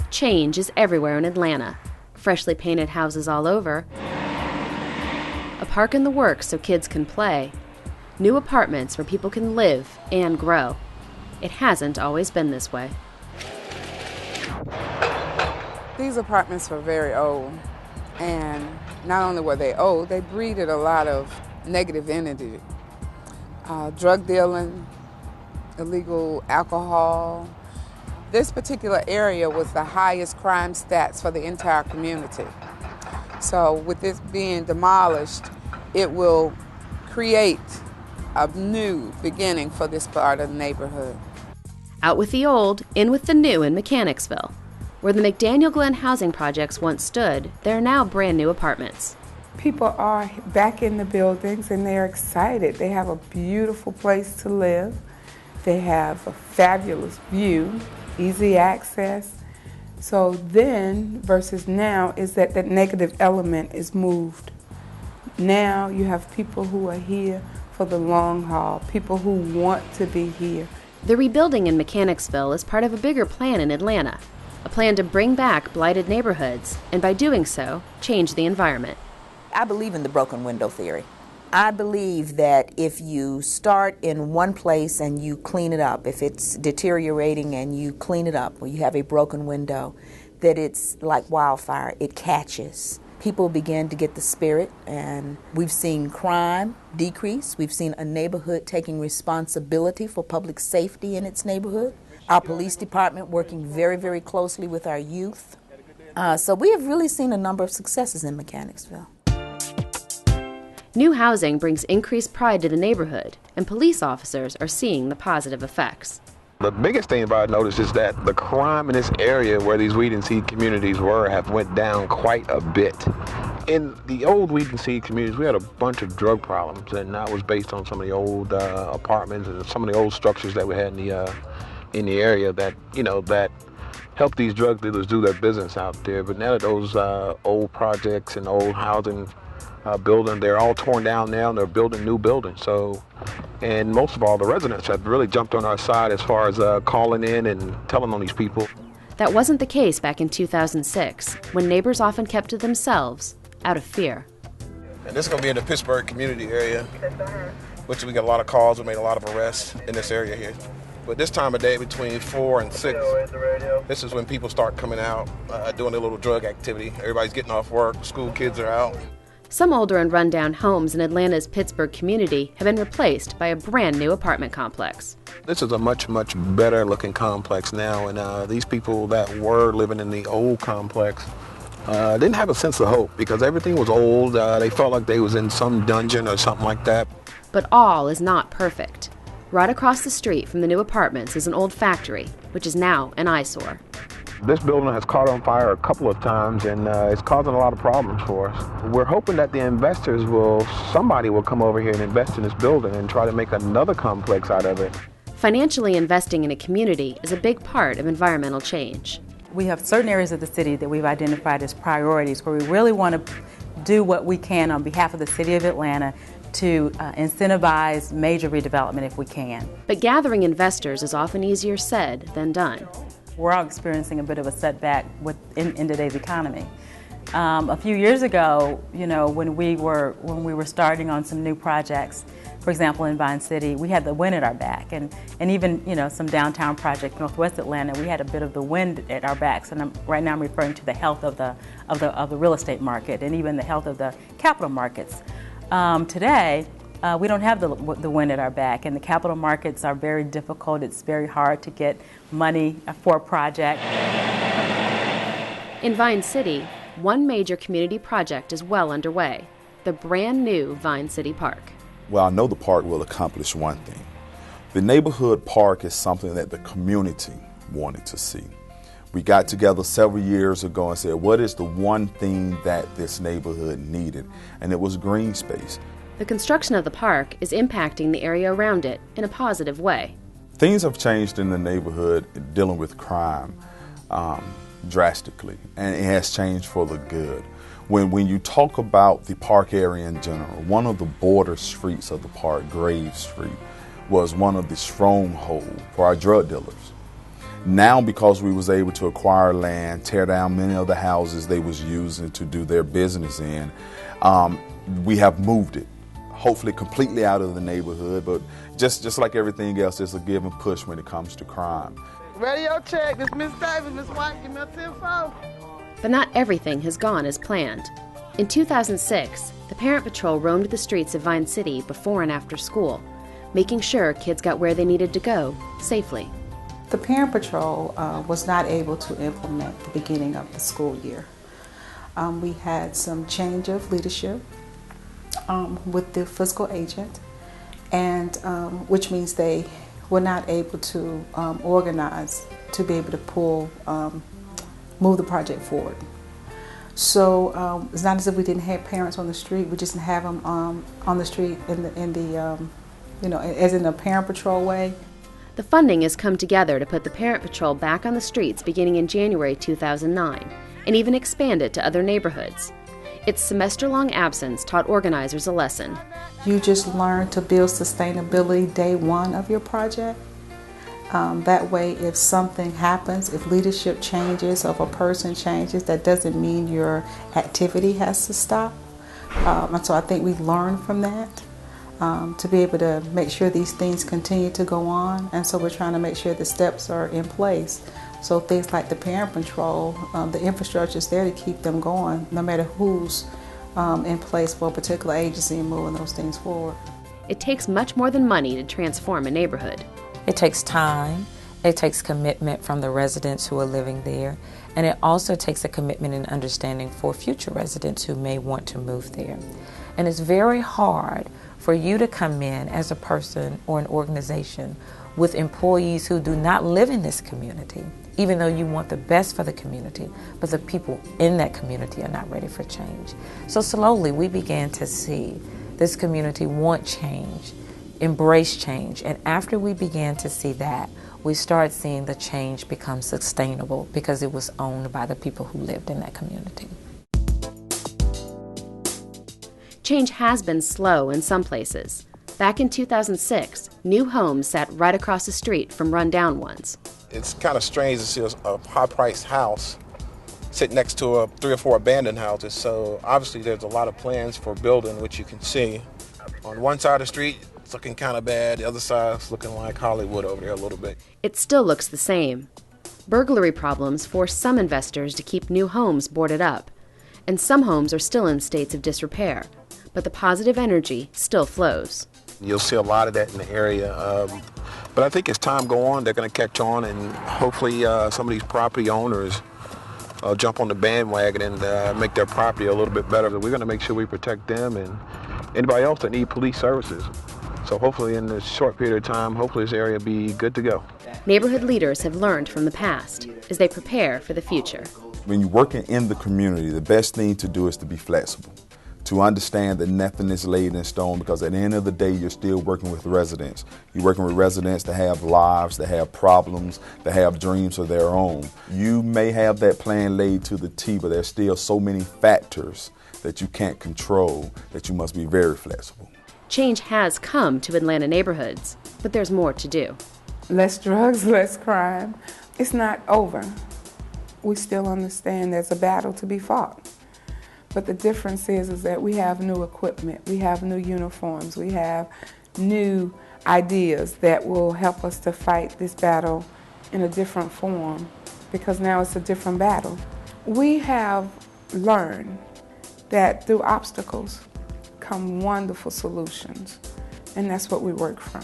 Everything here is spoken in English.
Change is everywhere in Atlanta. Freshly painted houses all over, a park in the works so kids can play, new apartments where people can live and grow. It hasn't always been this way. These apartments were very old, and not only were they old, they breeded a lot of negative energy. Drug dealing, illegal alcohol. This particular area was the highest crime stats for the entire community. So with this being demolished, it will create a new beginning for this part of the neighborhood. Out with the old, in with the new in Mechanicsville. Where the McDaniel Glen housing projects once stood, there are now brand new apartments. People are back in the buildings and they're excited. They have a beautiful place to live. They have a fabulous view, easy access. So then versus now is that that negative element is moved. Now you have people who are here for the long haul, people who want to be here. The rebuilding in Mechanicsville is part of a bigger plan in Atlanta, a plan to bring back blighted neighborhoods and by doing so, change the environment. I believe in the broken window theory. I believe that if you start in one place and you clean it up, if it's deteriorating and you clean it up, or you have a broken window, that it's like wildfire, it catches. People begin to get the spirit, and we've seen crime decrease. We've seen a neighborhood taking responsibility for public safety in its neighborhood. Our police department working very, very closely with our youth. So we have really seen a number of successes in Mechanicsville. New housing brings increased pride to the neighborhood, and police officers are seeing the positive effects. The biggest thing I've noticed is that the crime in this area where these weed and seed communities were have went down quite a bit. In the old weed and seed communities, we had a bunch of drug problems, and that was based on some of the old apartments and some of the old structures that we had in the area that, that helped these drug dealers do their business out there. But now that those old projects and old housing building, they're all torn down now and they're building new buildings. So, and most of all, the residents have really jumped on our side as far as calling in and telling on these people. That wasn't the case back in 2006, when neighbors often kept to themselves out of fear. And this is going to be in the Pittsburgh community area, which we got a lot of calls. We made a lot of arrests in this area here. But this time of day, between 4 and 6, this is when people start coming out, doing their little drug activity. Everybody's getting off work, school kids are out. Some older and rundown homes in Atlanta's Pittsburgh community have been replaced by a brand new apartment complex. This is a much, much better looking complex now, and these people that were living in the old complex didn't have a sense of hope because everything was old. They felt like they was in some dungeon or something like that. But all is not perfect. Right across the street from the new apartments is an old factory, which is now an eyesore. This building has caught on fire a couple of times, and it's causing a lot of problems for us. We're hoping that the investors somebody will come over here and invest in this building and try to make another complex out of it. Financially investing in a community is a big part of environmental change. We have certain areas of the city that we've identified as priorities where we really want to do what we can on behalf of the city of Atlanta to incentivize major redevelopment if we can. But gathering investors is often easier said than done. We're all experiencing a bit of a setback in today's economy. A few years ago, when we were starting on some new projects, for example, in Vine City, we had the wind at our back, and even some downtown projects, Northwest Atlanta, we had a bit of the wind at our backs. And right now, I'm referring to the health of the real estate market and even the health of the capital markets. Today, we don't have the wind at our back, and the capital markets are very difficult. It's very hard to get money for a project. In Vine City, one major community project is well underway, the brand new Vine City Park. Well, I know the park will accomplish one thing. The neighborhood park is something that the community wanted to see. We got together several years ago and said, what is the one thing that this neighborhood needed? And it was green space. The construction of the park is impacting the area around it in a positive way. Things have changed in the neighborhood dealing with crime drastically, and it has changed for the good. When you talk about the park area in general, one of the border streets of the park, Grave Street, was one of the strongholds for our drug dealers. Now, because we was able to acquire land, tear down many of the houses they was using to do their business in, we have moved it, hopefully completely out of the neighborhood, but just like everything else, it's a give and push when it comes to crime. Radio check, this Miss Davis, Miss White, give me a 10-4. But not everything has gone as planned. In 2006, the Parent Patrol roamed the streets of Vine City before and after school, making sure kids got where they needed to go safely. The Parent Patrol was not able to implement the beginning of the school year. We had some change of leadership with the fiscal agent, and which means they were not able to organize to be able to move the project forward. So it's not as if we didn't have parents on the street. We just didn't have them on the street as in a Parent Patrol way. The funding has come together to put the Parent Patrol back on the streets beginning in January 2009, and even expand it to other neighborhoods. Its semester-long absence taught organizers a lesson. You just learn to build sustainability day one of your project. That way, if something happens, if leadership changes, or if a person changes, that doesn't mean your activity has to stop. And so I think we learn from that to be able to make sure these things continue to go on. And so we're trying to make sure the steps are in place. So things like the Parent Patrol, the infrastructure is there to keep them going, no matter who's in place for a particular agency and moving those things forward. It takes much more than money to transform a neighborhood. It takes time, it takes commitment from the residents who are living there, and it also takes a commitment and understanding for future residents who may want to move there. And it's very hard for you to come in as a person or an organization with employees who do not live in this community, even though you want the best for the community, but the people in that community are not ready for change. So slowly we began to see this community want change, embrace change, and after we began to see that, we started seeing the change become sustainable because it was owned by the people who lived in that community. Change has been slow in some places. Back in 2006, new homes sat right across the street from run-down ones. It's kind of strange to see a high-priced house sit next to 3 or 4 abandoned houses. So obviously there's a lot of plans for building, which you can see. On one side of the street, it's looking kind of bad. The other side is looking like Hollywood over there a little bit. It still looks the same. Burglary problems force some investors to keep new homes boarded up, and some homes are still in states of disrepair, but the positive energy still flows. You'll see a lot of that in the area. But I think as time goes on, they're going to catch on, and hopefully some of these property owners jump on the bandwagon and make their property a little bit better. We're going to make sure we protect them and anybody else that need police services. So hopefully in this short period of time, hopefully this area will be good to go. Neighborhood leaders have learned from the past as they prepare for the future. When you're working in the community, the best thing to do is to be flexible, to understand that nothing is laid in stone, because at the end of the day, you're still working with residents. You're working with residents that have lives, that have problems, that have dreams of their own. You may have that plan laid to the T, but there's still so many factors that you can't control that you must be very flexible. Change has come to Atlanta neighborhoods, but there's more to do. Less drugs, less crime. It's not over. We still understand there's a battle to be fought. But the difference is that we have new equipment, we have new uniforms, we have new ideas that will help us to fight this battle in a different form, because now it's a different battle. We have learned that through obstacles come wonderful solutions, and that's what we work from.